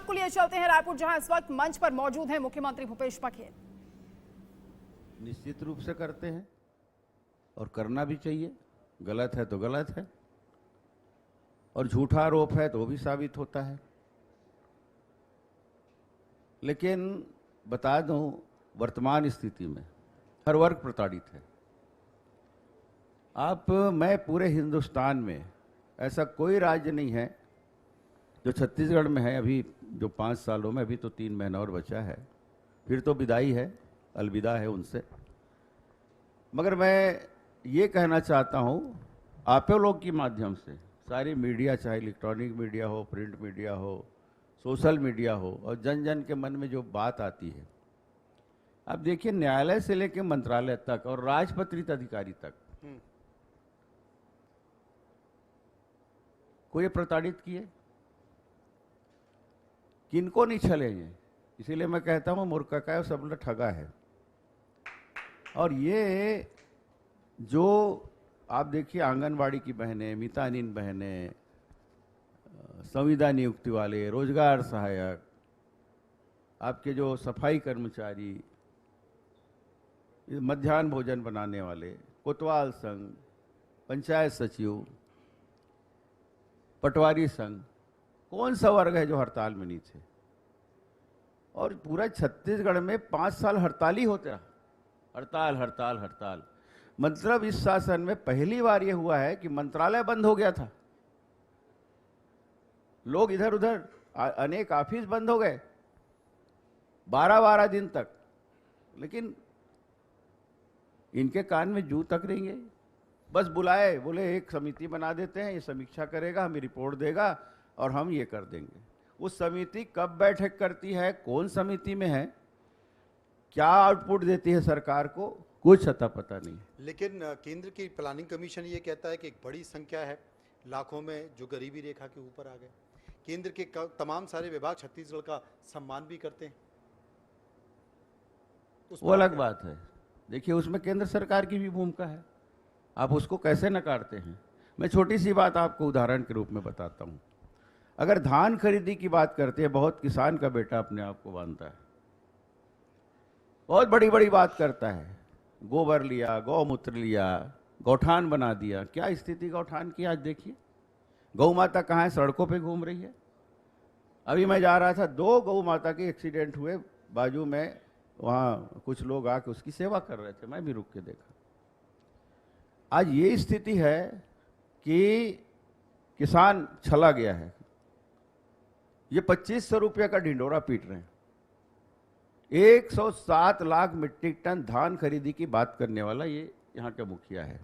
आपको लिए चलते हैं रायपुर, जहां इस वक्त मंच पर मौजूद हैं मुख्यमंत्री भूपेश बघेल। निश्चित रूप से करते हैं और करना भी चाहिए। गलत है तो गलत है, और झूठा आरोप है तो वो भी साबित होता है। लेकिन बता दूं, वर्तमान स्थिति में हर वर्ग प्रताड़ित है। मैं पूरे हिंदुस्तान में ऐसा कोई राज्य नहीं है जो छत्तीसगढ़ में है अभी, जो 5 सालों में, अभी तो 3 महीना और बचा है, फिर तो विदाई है, अलविदा है उनसे। मगर मैं ये कहना चाहता हूँ आप लोग के माध्यम से, सारी मीडिया, चाहे इलेक्ट्रॉनिक मीडिया हो, प्रिंट मीडिया हो, सोशल मीडिया हो, और जन जन के मन में जो बात आती है, आप देखिए न्यायालय से लेकर मंत्रालय तक और राजपत्रित अधिकारी तक कोई प्रताड़ित किए, किनको नहीं छलेंगे। इसीलिए मैं कहता हूं मूर्ख का है, सब लोग ठगा है। और ये जो आप देखिए आंगनवाड़ी की बहनें, मितानिन बहनें, संविदा नियुक्ति वाले, रोजगार सहायक, आपके जो सफाई कर्मचारी, मध्याह्न भोजन बनाने वाले, कोतवाल संघ, पंचायत सचिव, पटवारी संघ, कौन सा वर्ग है जो हड़ताल में नहीं थे? और पूरा छत्तीसगढ़ में 5 साल हड़ताल ही होते रहा, हड़ताल हड़ताल हड़ताल। मतलब इस शासन में पहली बार यह हुआ है कि मंत्रालय बंद हो गया था, लोग इधर उधर, अनेक ऑफिस बंद हो गए 12-12 दिन तक, लेकिन इनके कान में जू तक नहीं है। बस बुलाए, बोले एक समिति बना देते हैं, ये समीक्षा करेगा, हमें रिपोर्ट देगा और हम ये कर देंगे। वो समिति कब बैठक करती है, कौन समिति में है, क्या आउटपुट देती है सरकार को, कुछ अता पता नहीं। लेकिन केंद्र की प्लानिंग कमीशन ये कहता है कि एक बड़ी संख्या है, लाखों में, जो गरीबी रेखा के ऊपर आ गए। केंद्र के तमाम सारे विभाग छत्तीसगढ़ का सम्मान भी करते हैं, वो अलग बात है। देखिए उसमें केंद्र सरकार की भी भूमिका है, आप उसको कैसे नकारते हैं। मैं छोटी सी बात आपको उदाहरण के रूप में बताता हूं। अगर धान खरीदी की बात करते हैं, बहुत किसान का बेटा अपने आप को मानता है, बहुत बड़ी बड़ी बात करता है, गोबर लिया, गौमूत्र लिया, गौठान बना दिया। क्या स्थिति गौठान की आज देखिए, गौ माता कहाँ है, सड़कों पे घूम रही है। अभी मैं जा रहा था, 2 गौ माता के एक्सीडेंट हुए बाजू में, वहाँ कुछ लोग आके उसकी सेवा कर रहे थे, मैं भी रुक के देखा। आज ये स्थिति है कि किसान छला गया है, ये 2500 रुपये का ढिंडोरा पीट रहे हैं। 107 लाख मीट्रिक टन धान खरीदी की बात करने वाला ये यहाँ का मुखिया है।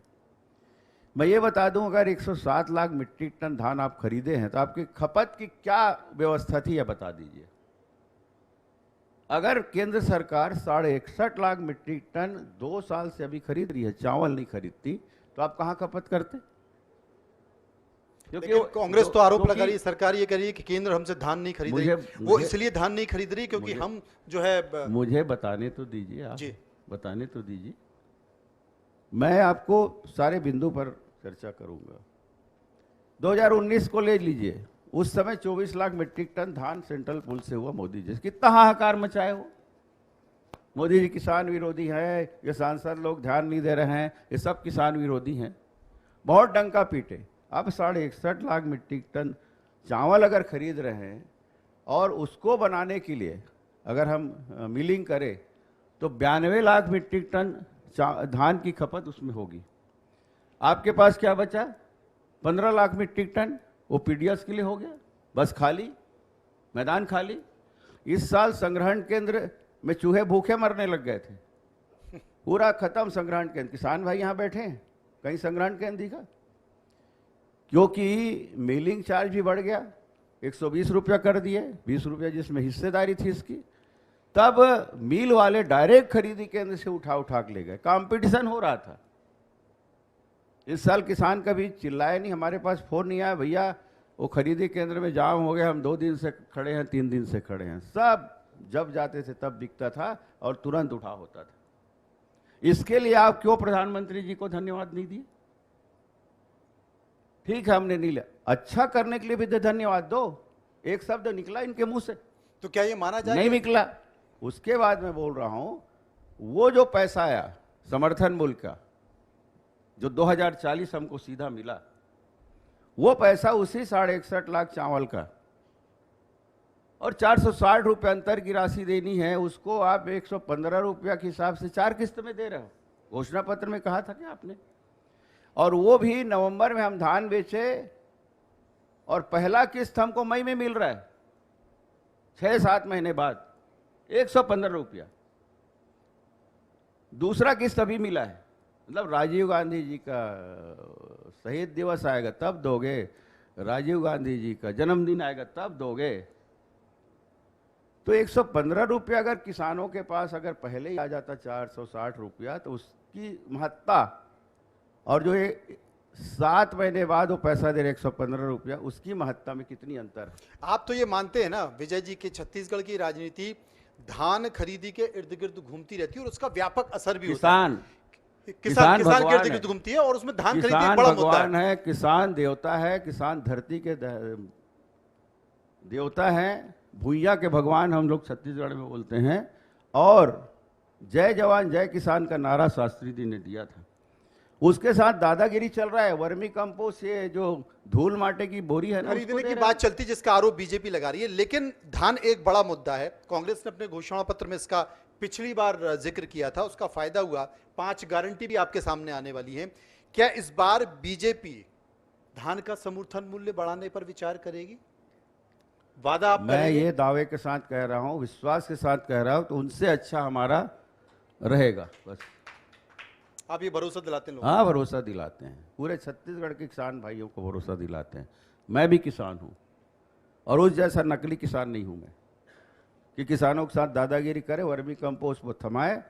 मैं ये बता दूं, अगर 107 लाख मीट्रिक टन धान आप खरीदे हैं तो आपकी खपत की क्या व्यवस्था थी, यह बता दीजिए। अगर केंद्र सरकार 61.5 लाख मीट्रिक टन 2 साल से अभी खरीद रही है, चावल नहीं खरीदती, तो आप कहां खपत करते? क्योंकि कांग्रेस तो आरोप लगा रही है, सरकार ये कह रही है कि केंद्र हमसे धान नहीं खरीद रही, वो इसलिए धान नहीं खरीद रही क्योंकि हम जो है। मुझे बताने तो दीजिए, आप जी बताने तो दीजिए, मैं आपको सारे बिंदु पर चर्चा करूंगा। 2019 को ले लीजिए, उस समय 24 लाख मीट्रिक टन धान सेंट्रल पुल से हुआ मोदी जी, कितना हाहाकार मचाए हो। मोदी जी किसान विरोधी है, ये सांसद लोग ध्यान नहीं दे रहे हैं, ये सब किसान विरोधी हैं, बहुत डंका पीटे। अब 61.5 लाख मीट्रिक टन चावल अगर खरीद रहे हैं और उसको बनाने के लिए अगर हम मिलिंग करें तो 92 लाख मीट्रिक टन धान की खपत उसमें होगी। आपके पास क्या बचा? 15 लाख मीट्रिक टन, वो पीडीएस के लिए हो गया, बस खाली, मैदान खाली। इस साल संग्रहण केंद्र में चूहे भूखे मरने लग गए थे, पूरा खत्म संग्रहण केंद्र। किसान भाई यहाँ बैठे हैं, कहीं संग्रहण केंद्र दिखा? क्योंकि मिलिंग चार्ज भी बढ़ गया, 120 रुपया कर दिए, 20 रुपया जिसमें हिस्सेदारी थी इसकी। तब मिल वाले डायरेक्ट खरीदी केंद्र से उठा उठा के ले गए, कंपटीशन हो रहा था। इस साल किसान कभी चिल्लाए नहीं, हमारे पास फोन नहीं आया, भैया वो खरीदी केंद्र में जाम हो गया, हम 2 दिन से खड़े हैं, 3 दिन से खड़े हैं। सब जब जाते थे तब दिखता था और तुरंत उठा होता था। इसके लिए आप क्यों प्रधानमंत्री जी को धन्यवाद नहीं दिए? ठीक है हमने नहीं लिया, अच्छा करने के लिए भी धन्यवाद दो। एक शब्द निकला इनके मुंह से, तो क्या ये माना जाए नहीं निकला। उसके बाद मैं बोल रहा हूं, वो जो पैसा आया समर्थन मूल्य का, जो 2040 हमको सीधा मिला, वो पैसा उसी 61.5 लाख चावल का और 460 रुपये अंतर की राशि देनी है, उसको आप 115 रुपया के हिसाब से 4 किस्त में दे रहे हो। घोषणा पत्र में कहा था क्या आपने? और वो भी नवंबर में हम धान बेचे और पहला किस्त हमको मई में मिल रहा है, 6-7 महीने बाद 115 रुपया। दूसरा किस्त अभी मिला है। मतलब राजीव गांधी जी का शहीद दिवस आएगा तब दोगे, राजीव गांधी जी का जन्मदिन आएगा तब दोगे। तो 115 रुपया अगर किसानों के पास अगर पहले ही आ जाता 460 रुपया, तो उसकी महत्ता, और जो ये 7 महीने बाद वो पैसा दे रहे 115 रुपया, उसकी महत्ता में कितनी अंतर है। आप तो ये मानते हैं ना विजय जी की छत्तीसगढ़ की राजनीति धान खरीदी के इर्द गिर्द घूमती रहती है और उसका व्यापक असर भी होता है। किसान के इर्द गिर्द घूमती है और उसमें धान खरीदी एक बड़ा मुद्दा है। किसान देवता है, किसान धरती के देवता है, भूइया के भगवान हम लोग छत्तीसगढ़ में बोलते हैं। और जय जवान जय किसान का नारा शास्त्री जी ने दिया था। उसके साथ दादागिरी चल रहा है। वर्मी कंपोस्ट, ये जो धूल माटे की बोरी है ना, खरीदने की बात चलती, जिसका आरोप बीजेपी लगा रही है। लेकिन धान एक बड़ा मुद्दा है। कांग्रेस ने अपने घोषणा पत्र में इसका पिछली बार जिक्र किया था, उसका फायदा हुआ। 5 गारंटी भी आपके सामने आने वाली है। क्या इस बार बीजेपी धान का समर्थन मूल्य बढ़ाने पर विचार करेगी? वादा आप मैं ये दावे के साथ कह रहा हूं, विश्वास के साथ कह रहा हूं, तो उनसे अच्छा हमारा रहेगा। बस आप ये भरोसा दिलाते हैं? हाँ, भरोसा दिलाते हैं। पूरे छत्तीसगढ़ के किसान भाइयों को भरोसा दिलाते हैं। मैं भी किसान हूँ और उस जैसा नकली किसान नहीं हूँ मैं कि किसानों के साथ दादागिरी करे, वर्मी कंपोस्ट वो थमाए,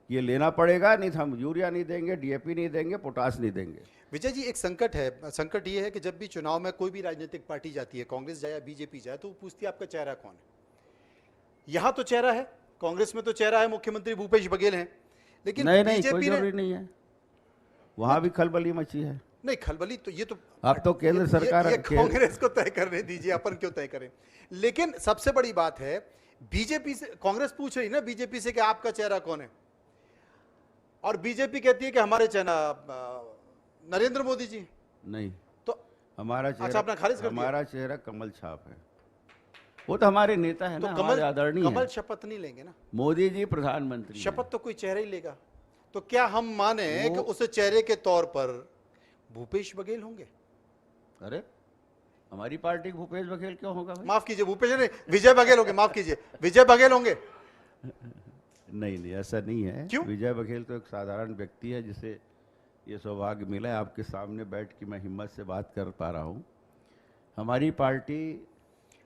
ये लेना पड़ेगा, नहीं तो हम यूरिया नहीं देंगे, डीएपी नहीं देंगे, पोटास नहीं देंगे। विजय जी, एक संकट है। संकट ये है कि जब भी चुनाव में कोई भी राजनीतिक पार्टी जाती है, कांग्रेस जाए या बीजेपी जाए, तो वो पूछती है आपका चेहरा कौन है। यहाँ तो चेहरा है, कांग्रेस में तो चेहरा है, मुख्यमंत्री भूपेश बघेल हैं, लेकिन नहीं, बीजेपी कोई जरूरी नहीं है। वहां भी खलबली मची है। नहीं, खलबली तो ये तो आप तो केंद्र सरकार ये कांग्रेस को तय करने दीजिए, अपन क्यों तय करें। लेकिन सबसे बड़ी बात है, बीजेपी से कांग्रेस पूछ रही ना बीजेपी से कि आपका चेहरा कौन है, और बीजेपी कहती है कि हमारे चेहरा नरेंद्र मोदी जी। नहीं, तो हमारा चेहरा, अच्छा, आपने खारिज कर दिया। हमारा चेहरा कमल छाप है। वो तो हमारे नेता है तो ना, कमल आदरणीय कमल शपथ नहीं लेंगे ना? मोदी जी प्रधानमंत्री शपथ तो कोई चेहरा ही लेगा। तो क्या हम माने कि उस चेहरे के तौर पर भूपेश बघेल होंगे? अरे हमारी पार्टी भूपेश बघेल क्यों होगा भाई? माफ कीजिए, भूपेश नहीं, विजय बघेल होंगे। माफ कीजिए, विजय बघेल होंगे। नहीं, ऐसा नहीं है। क्यों? विजय बघेल तो एक साधारण व्यक्ति है जिसे ये सौभाग्य मिला है आपके सामने बैठ के मैं हिम्मत से बात कर पा रहा हूँ। हमारी पार्टी,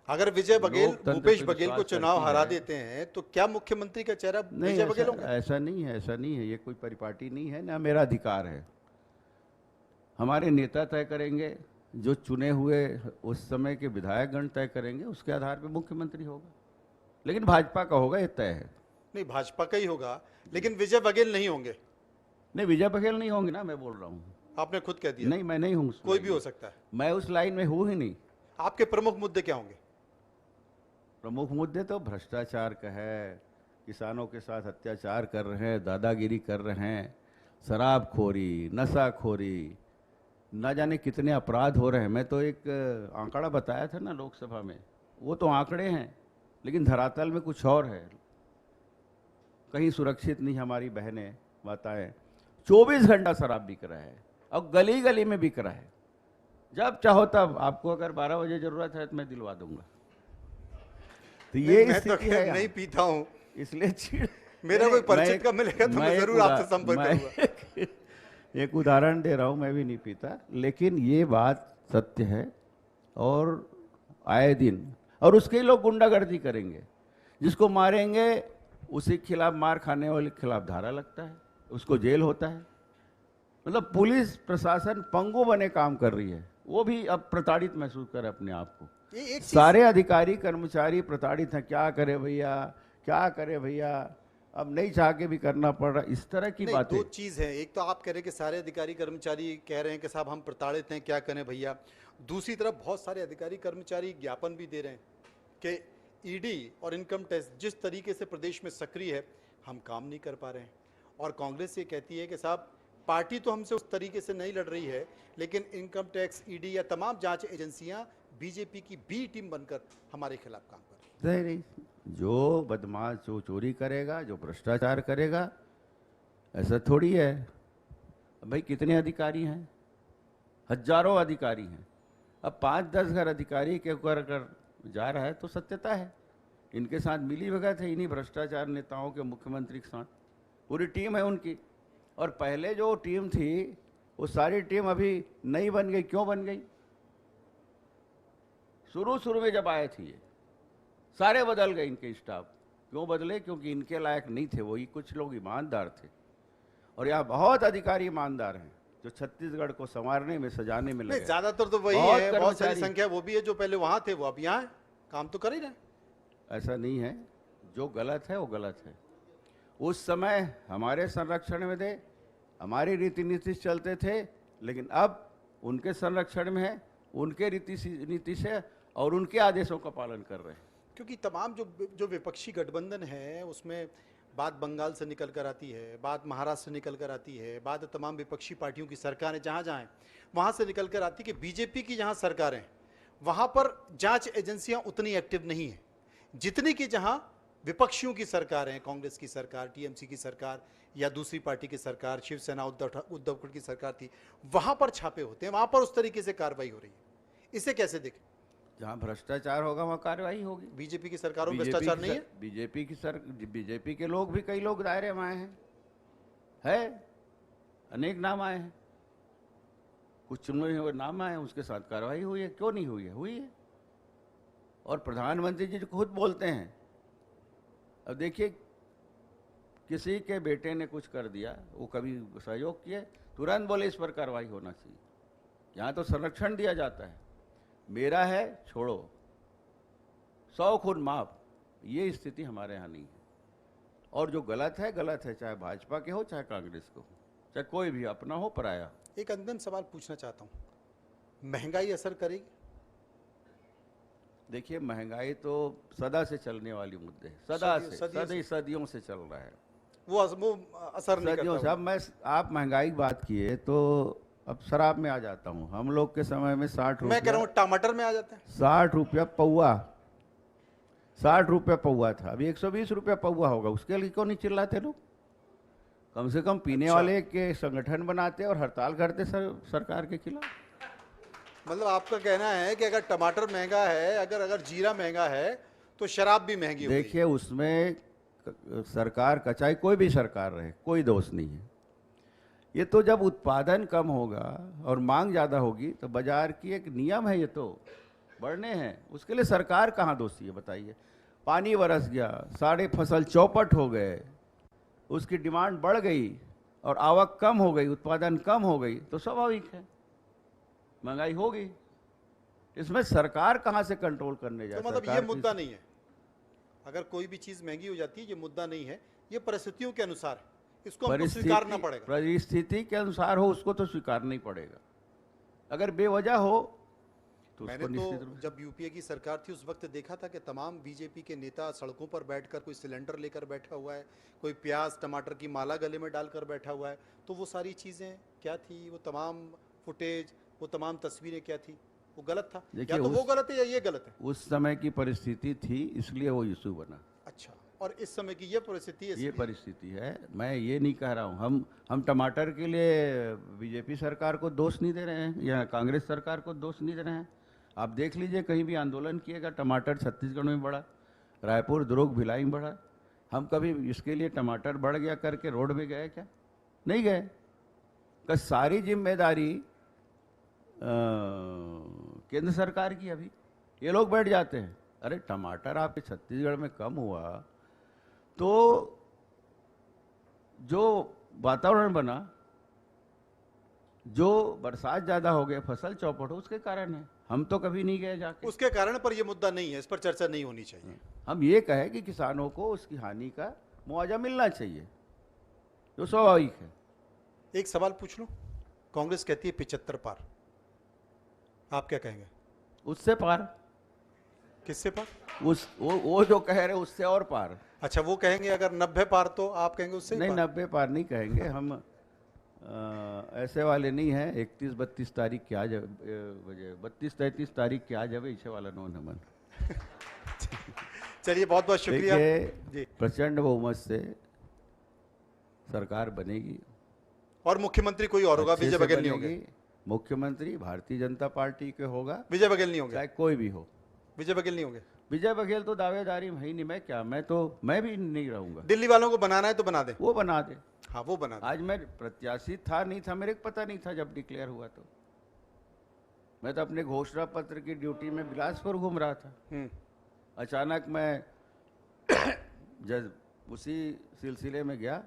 अगर विजय बघेल भूपेश बघेल को चुनाव हरा है। देते हैं तो क्या मुख्यमंत्री का चेहरा नहीं, विजय बघेल होंगे? ऐसा नहीं है, ऐसा नहीं है। ये कोई परिपाटी नहीं है, ना मेरा अधिकार है। हमारे नेता तय करेंगे, जो चुने हुए उस समय के विधायकगण तय करेंगे, उसके आधार पर मुख्यमंत्री होगा। लेकिन भाजपा का होगा, ये तय है। नहीं, भाजपा का ही होगा, लेकिन विजय बघेल नहीं होंगे। नहीं, विजय बघेल नहीं होंगे ना, मैं बोल रहा हूँ। आपने खुद कह दिया। नहीं, मैं नहीं हूँ। कोई भी हो सकता है। मैं उस लाइन में हूँ ही नहीं। आपके प्रमुख मुद्दे क्या होंगे? प्रमुख मुद्दे तो भ्रष्टाचार का है, किसानों के साथ अत्याचार कर रहे हैं, दादागिरी कर रहे हैं, शराबखोरी, नशाखोरी, न जाने कितने अपराध हो रहे हैं। मैं तो एक आंकड़ा बताया था ना लोकसभा में, वो तो आंकड़े हैं, लेकिन धरातल में कुछ और है। कहीं सुरक्षित नहीं हमारी बहनें, माताएं। 24 घंटा शराब बिक रहा है और गली गली में बिक रहा है। जब चाहो तब, आपको अगर 12 बजे जरूरत है तो मैं दिलवा दूंगा। तो ये मैं तो स्थिति है। नहीं पीता हूँ, इसलिए मेरा कोई परिचित का मिलेगा तो मैं जरूर आपसे संपर्क करूंगा। एक उदाहरण दे रहा हूं, मैं भी नहीं पीता, लेकिन ये बात सत्य है। और आए दिन, और उसके लोग गुंडागर्दी करेंगे, जिसको मारेंगे उसी के खिलाफ, मार खाने वाले के खिलाफ धारा लगता है, उसको जेल होता है। मतलब पुलिस प्रशासन पंगु बने काम कर रही है। वो भी अब प्रताड़ित महसूस करे अपने आप को। सारे अधिकारी कर्मचारी प्रताड़ित हैं। क्या करे भैया, क्या करे भैया, अब नहीं चाह के भी करना पड़ रहा। इस तरह की बातें। दो चीज है, एक तो आप कह रहे हैं कि सारे अधिकारी कर्मचारी कह रहे हैं कि साहब हम प्रताड़ित हैं, क्या करें भैया। दूसरी तरफ बहुत सारे अधिकारी कर्मचारी ज्ञापन भी दे रहे हैं कि ईडी और इनकम टैक्स जिस तरीके से प्रदेश में सक्रिय है, हम काम नहीं कर पा रहे हैं। और कांग्रेस ये कहती है कि साहब पार्टी तो हमसे उस तरीके से नहीं लड़ रही है, लेकिन इनकम टैक्स, ईडी या तमाम जांच एजेंसियां बीजेपी की बी टीम बनकर हमारे खिलाफ काम कर रही हैं। नहीं, जो बदमाश जो चोरी करेगा, जो भ्रष्टाचार करेगा, ऐसा थोड़ी है। भाई कितने अधिकारी हैं? हजारों अधिकारी हैं। अब 5-10 घर अधिकारी के ऊपर अगर जा रहा है तो सत्यता है इनके साथ मिली भगत है, इन्हीं भ्रष्टाचार नेताओं के, मुख्यमंत्री के साथ पूरी टीम है उनकी। और पहले जो टीम थी वो सारी टीम अभी नई बन गई। क्यों बन गई? शुरू में जब आए थे ये सारे बदल गए इनके स्टाफ। क्यों बदले? क्योंकि इनके लायक नहीं थे। वही कुछ लोग ईमानदार थे, और यहाँ बहुत अधिकारी ईमानदार हैं जो छत्तीसगढ़ को संवारने में, सजाने में लगे। ज्यादातर तो वही है, बहुत सारी संख्या वो भी है जो पहले वहां थे वो अब यहाँ है, काम तो कर ही रहे। ऐसा नहीं है, जो गलत है वो गलत है। उस समय हमारे संरक्षण में थे, हमारी रीति नीति चलते थे, लेकिन अब उनके संरक्षण में है, उनके नीति से और उनके आदेशों का पालन कर रहे हैं। क्योंकि तमाम जो विपक्षी गठबंधन है उसमें बात बंगाल से निकल कर आती है, बात महाराष्ट्र से निकल कर आती है, बात तमाम विपक्षी पार्टियों की सरकारें जहाँ जहाँ हैं वहाँ से निकल कर आती है कि बीजेपी की जहाँ सरकारें वहाँ पर जांच एजेंसियाँ उतनी एक्टिव नहीं हैं जितनी कि जहाँ विपक्षियों की सरकारें, कांग्रेस की सरकार, टीएमसी की सरकार या दूसरी पार्टी की सरकार, शिवसेना, उद्धव की सरकार थी, वहाँ पर छापे होते हैं, वहाँ पर उस तरीके से कार्रवाई हो रही है। इसे कैसे देखें? जहाँ भ्रष्टाचार होगा वहाँ कार्रवाई होगी। बीजेपी की सरकारों में भ्रष्टाचार नहीं है? बीजेपी के लोग भी, कई लोग दायरे में आए हैं, अनेक नाम आए हैं, कुछ चुने हुए नाम आए हैं, उसके साथ कार्रवाई हुई है। क्यों नहीं हुई है? हुई है। और प्रधानमंत्री जी खुद बोलते हैं। अब देखिए, किसी के बेटे ने कुछ कर दिया, वो कभी सहयोग किए, तुरंत बोले इस पर कार्रवाई होना चाहिए। यहाँ तो संरक्षण दिया जाता है, मेरा है छोड़ो, 100 खून माफ। ये स्थिति हमारे यहाँ नहीं है। और जो गलत है गलत है, चाहे भाजपा के हो, चाहे कांग्रेस को, चाहे कोई भी, अपना हो पराया। एक अंतिम सवाल पूछना चाहता हूँ, महंगाई असर करेगी? देखिए, महंगाई तो सदा से चलने वाली मुद्दे है, सदियों से चल रहा है। वो असर नहीं करता। अब आप महंगाई की बात किए तो अब शराब में आ जाता हूँ। हम लोग के समय में 60 रुपया, मैं कह रहा हूँ टमाटर में आ जाते हैं। 60 रुपया पौवा, 60 रुपया पौवा था, अभी 120 रुपया पौवा होगा। उसके लिए क्यों नहीं चिल्लाते लोग? कम से कम पीने वाले के संगठन बनाते और हड़ताल करते सरकार के खिलाफ। मतलब आपका कहना है कि अगर टमाटर महंगा है, अगर जीरा महंगा है, तो शराब भी महंगी होगी। देखिए, उसमें सरकार का, चाहे कोई भी सरकार रहे, कोई दोष नहीं है। ये तो जब उत्पादन कम होगा और मांग ज़्यादा होगी तो बाजार की एक नियम है, ये तो बढ़ने हैं। उसके लिए सरकार कहाँ दोषी है बताइए? पानी बरस गया, सारे फसल चौपट हो गए, उसकी डिमांड बढ़ गई और आवक कम हो गई, उत्पादन कम हो गई, तो स्वाभाविक है महंगाई होगी। इसमें सरकार कहाँ से कंट्रोल करने जाए? तो मतलब ये मुद्दा नहीं है, अगर कोई भी चीज़ महंगी हो जाती है, ये मुद्दा नहीं है, ये परिस्थितियों के अनुसार है, इसको हमको स्वीकारना पड़ेगा। परिस्थिति के अनुसार हो उसको तो स्वीकारना ही पड़ेगा। अगर बेवजह हो तो मैंने तो जब यूपीए की सरकार थी उस वक्त देखा था कि तमाम बीजेपी के नेता सड़कों पर बैठकर, कोई सिलेंडर लेकर बैठा हुआ है, कोई प्याज टमाटर की माला गले में डालकर बैठा हुआ है। तो वो सारी चीज़ें क्या थी? वो तमाम फुटेज, वो तमाम तस्वीरें क्या थी? वो गलत था। या तो वो गलत है या ये गलत है। उस समय की परिस्थिति थी, इसलिए वो इशू बना। अच्छा, और इस समय की ये परिस्थिति है? ये परिस्थिति है। मैं ये नहीं कह रहा हूँ हम टमाटर के लिए बीजेपी सरकार को दोष नहीं दे रहे हैं या कांग्रेस सरकार को दोष नहीं दे रहे हैं। आप देख लीजिए, कहीं भी आंदोलन किएगा, टमाटर छत्तीसगढ़ में बढ़ा, रायपुर, दुर्ग, भिलाई में बढ़ा। हम कभी इसके लिए टमाटर बढ़ गया करके रोड में गए क्या? नहीं गए। का सारी जिम्मेदारी केंद्र सरकार की। अभी ये लोग बैठ जाते हैं, अरे टमाटर आपके छत्तीसगढ़ में कम हुआ तो जो वातावरण बना, जो बरसात ज्यादा हो गया, फसल चौपट हो, उसके कारण है। हम तो कभी नहीं गए जाके। उसके कारण पर ये मुद्दा नहीं है, इस पर चर्चा नहीं होनी चाहिए। हम ये कहें कि किसानों को उसकी हानि का मुआवजा मिलना चाहिए, जो स्वाभाविक है। एक सवाल पूछ लूं, कांग्रेस कहती है 75 पार, आप क्या कहेंगे? उससे पार। किससे पार? वो जो कह रहे उससे और पार। अच्छा, वो कहेंगे अगर 90 पार तो आप कहेंगे उससे ही नहीं, पार? 90 पार नहीं कहेंगे हम। ऐसे वाले नहीं हैं। 31-32 तारीख की आज बजे 32-33 तारीख की आज है इसे वाला नो नमन। चलिए, बहुत बहुत शुक्रिया जी। देखिए, प्रचंड बहुमत से सरकार बनेगी और मुख्यमंत्री कोई और होगा, अच्छे विजय से बघेल नहीं बनेगी। होंगे? भारतीय भारतीय जनता पार्टी के होगा, विजय बघेल नहीं होंगे? चाहे कोई भी हो। विजय बघेल नहीं होंगे? विजय बघेल तो दावेदारी है ही नहीं। मैं क्या, मैं भी नहीं रहूंगा। दिल्ली वालों को बनाना है तो बना दे। वो बना दे। हाँ, वो बना दे। आज मैं प्रत्याशी था नहीं था, मेरे को पता नहीं था जब डिक्लेयर हुआ तो। मैं तो अपने घोषणा पत्र की ड्यूटी में बिलासपुर घूम रहा था। अचानक मैं जब उसी सिलसिले में गया,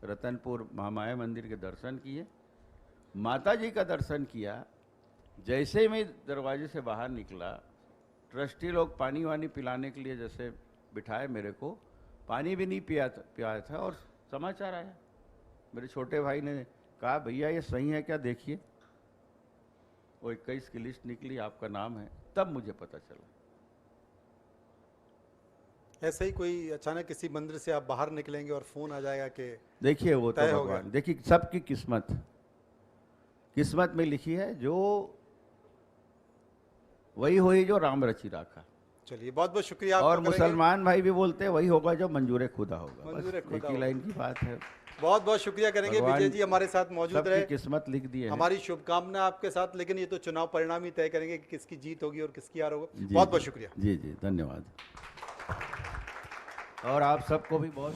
रतनपुर महामाया मंदिर के दर्शन किए, माता जी का दर्शन किया। जैसे ही मैं दरवाजे से बाहर निकला, ट्रस्टी लोग पानी वानी पिलाने के लिए जैसे बिठाए मेरे को, पानी भी नहीं पिया था और समाचार आया। मेरे छोटे भाई ने कहा, भैया ये सही है क्या, देखिए। वो 21 की लिस्ट निकली, आपका नाम है। तब मुझे पता चला। ऐसे ही कोई अचानक किसी मंदिर से आप बाहर निकलेंगे और फोन आ जाएगा कि देखिए, वो तो तय हो गया। भगवान, देखिए सबकी किस्मत में लिखी है, जो वही हुई जो राम रची राखा। चलिए, बहुत बहुत शुक्रिया आपका और करेंगे। मुसलमान भाई भी बोलते हैं वही होगा जो मंजूर खुदा होगा। मंजूर बस खुदा एक ही होगा। लाइन की बात है। बहुत बहुत शुक्रिया करेंगे, भगवान विजय जी हमारे साथ मौजूद सबकी रहे। किस्मत लिख दी है। हमारी शुभकामना आपके साथ, लेकिन ये तो चुनाव परिणाम ही तय करेंगे कि किसकी जीत होगी और किसकी हार होगा। जी, बहुत बहुत जी, शुक्रिया। जी जी, धन्यवाद। और आप सबको भी बहुत